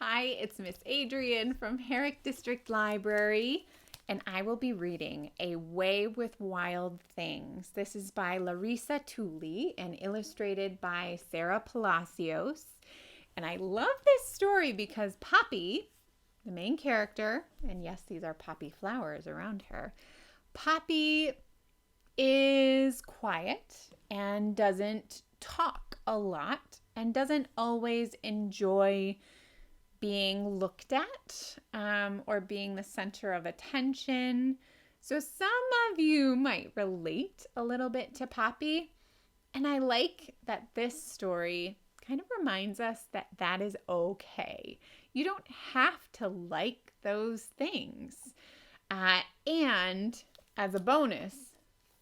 Hi, it's Miss Adrienne from Herrick District Library, and I will be reading A Way with Wild Things. This is by Larissa Theule and illustrated by Sarah Palacios. And I love this story because Poppy, the main character, and yes, these are poppy flowers around her, Poppy is quiet and doesn't talk a lot and doesn't always enjoy being looked at or being the center of attention. So some of you might relate a little bit to Poppy. And I like that this story kind of reminds us that that is okay. You don't have to like those things. And as a bonus,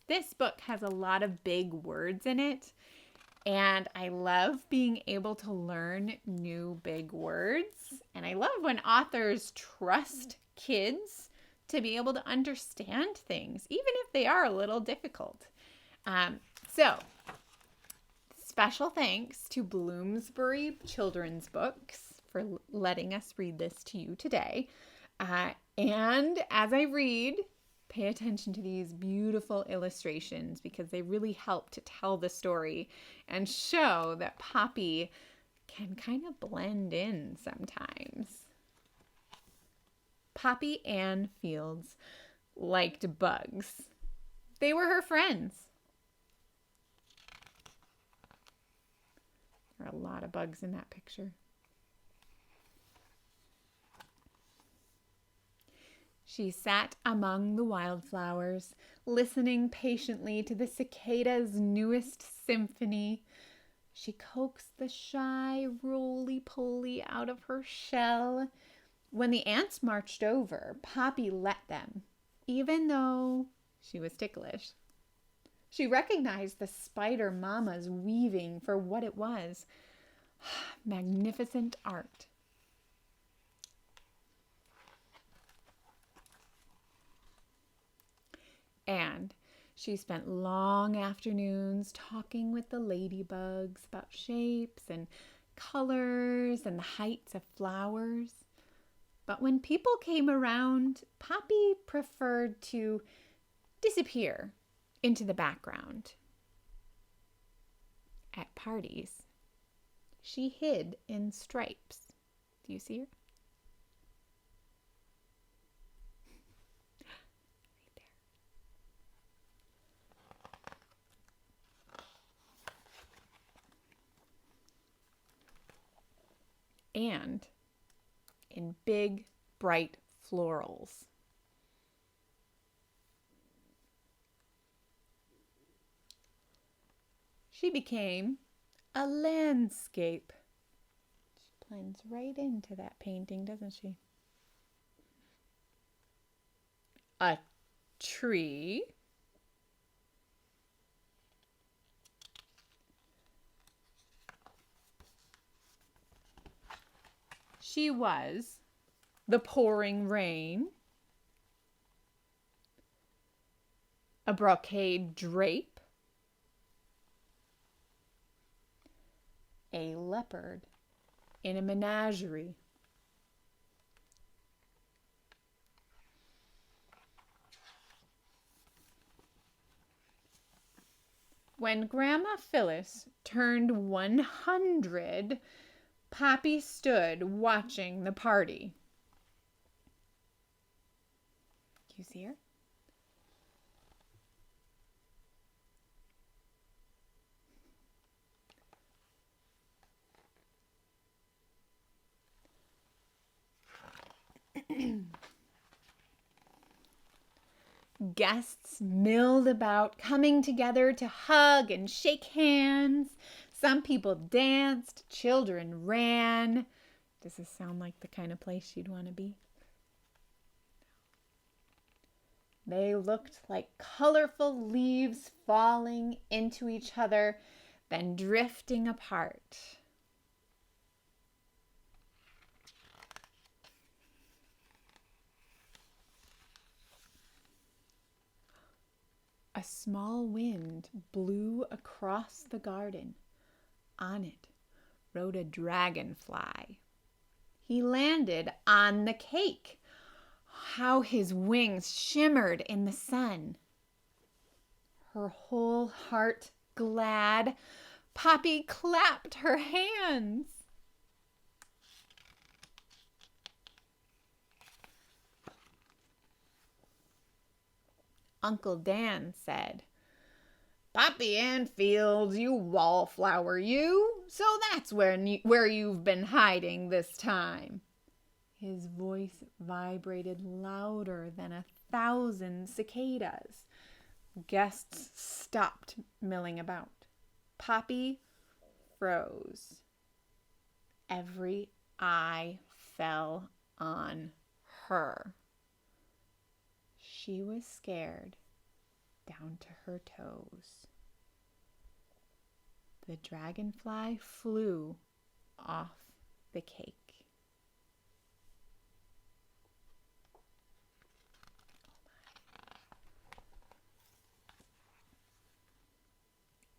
this book has a lot of big words in it. And I love being able to learn new big words. And I love when authors trust kids to be able to understand things, even if they are a little difficult. So, special thanks to Bloomsbury Children's Books for letting us read this to you today. And as I read, pay attention to these beautiful illustrations because they really help to tell the story and show that Poppy can kind of blend in sometimes. Poppy Ann Fields liked bugs. They were her friends. There are a lot of bugs in that picture. She sat among the wildflowers, listening patiently to the cicada's newest symphony. She coaxed the shy roly-poly out of her shell. When the ants marched over, Poppy let them, even though she was ticklish. She recognized the spider mama's weaving for what it was. Magnificent art. And she spent long afternoons talking with the ladybugs about shapes and colors and the heights of flowers. But when people came around, Poppy preferred to disappear into the background. At parties, she hid in stripes. Do you see her? And in big, bright florals. She became a landscape. She blends right into that painting, doesn't she? A tree. She was the pouring rain, a brocade drape, a leopard in a menagerie, when Grandma Phyllis turned 100, Poppy stood watching the party. Do you see her? Guests milled about, coming together to hug and shake hands. Some people danced, children ran. Does this sound like the kind of place you'd want to be? They looked like colorful leaves falling into each other, then drifting apart. A small wind blew across the garden. On it rode a dragonfly. He landed on the cake. How his wings shimmered in the sun. Her whole heart glad, Poppy clapped her hands. Uncle Dan said, "Poppy Ann Fields, you wallflower, you! So that's where you've been hiding this time." His voice vibrated louder than 1,000 cicadas. Guests stopped milling about. Poppy froze. Every eye fell on her. She was scared down to her toes. The dragonfly flew off the cake.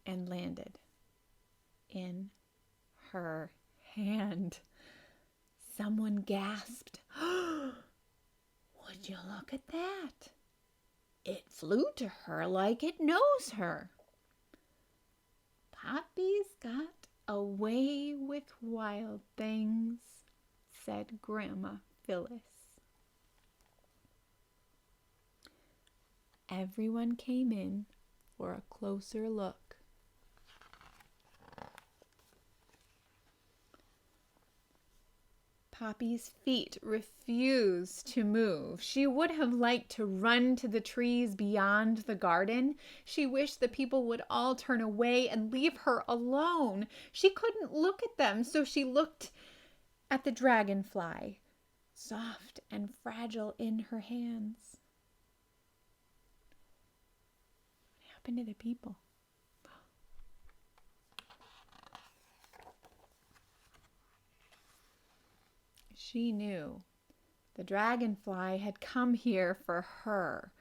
And landed in her hand. Someone gasped, "Would you look at that? It flew to her like it knows her." "Poppy's got a way with wild things," said Grandma Phyllis. Everyone came in for a closer look. Poppy's feet refused to move. She would have liked to run to the trees beyond the garden. She wished the people would all turn away and leave her alone. She couldn't look at them, so she looked at the dragonfly, soft and fragile in her hands. What happened to the people? She knew the dragonfly had come here for her.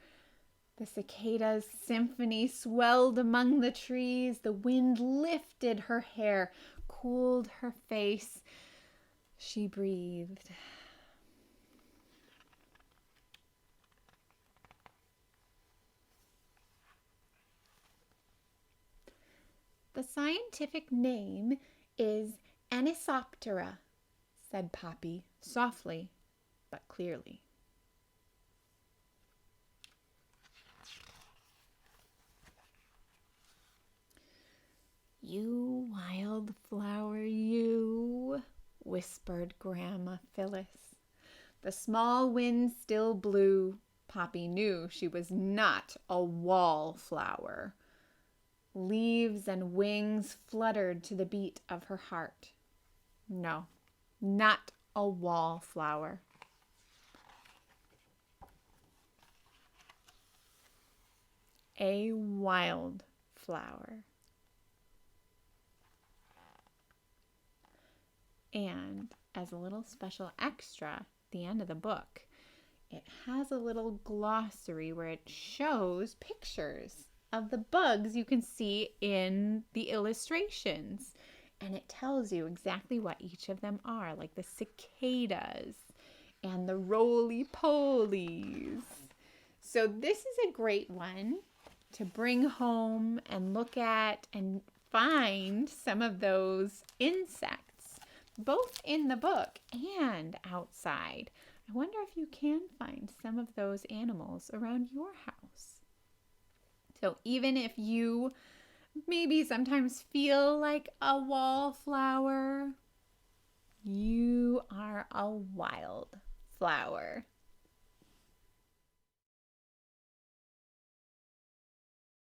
The cicada's symphony swelled among the trees. The wind lifted her hair, cooled her face. She breathed. "The scientific name is Anisoptera," said Poppy, softly but clearly. "You wildflower, you," whispered Grandma Phyllis. The small wind still blew. Poppy knew she was not a wallflower. Leaves and wings fluttered to the beat of her heart. No, not a wallflower. A wildflower. And as a little special extra at the end of the book, it has a little glossary where it shows pictures of the bugs you can see in the illustrations. And it tells you exactly what each of them are, like the cicadas and the roly-polies. So this is a great one to bring home and look at and find some of those insects, both in the book and outside. I wonder if you can find some of those animals around your house. So even if you maybe sometimes feel like a wallflower, you are a wildflower.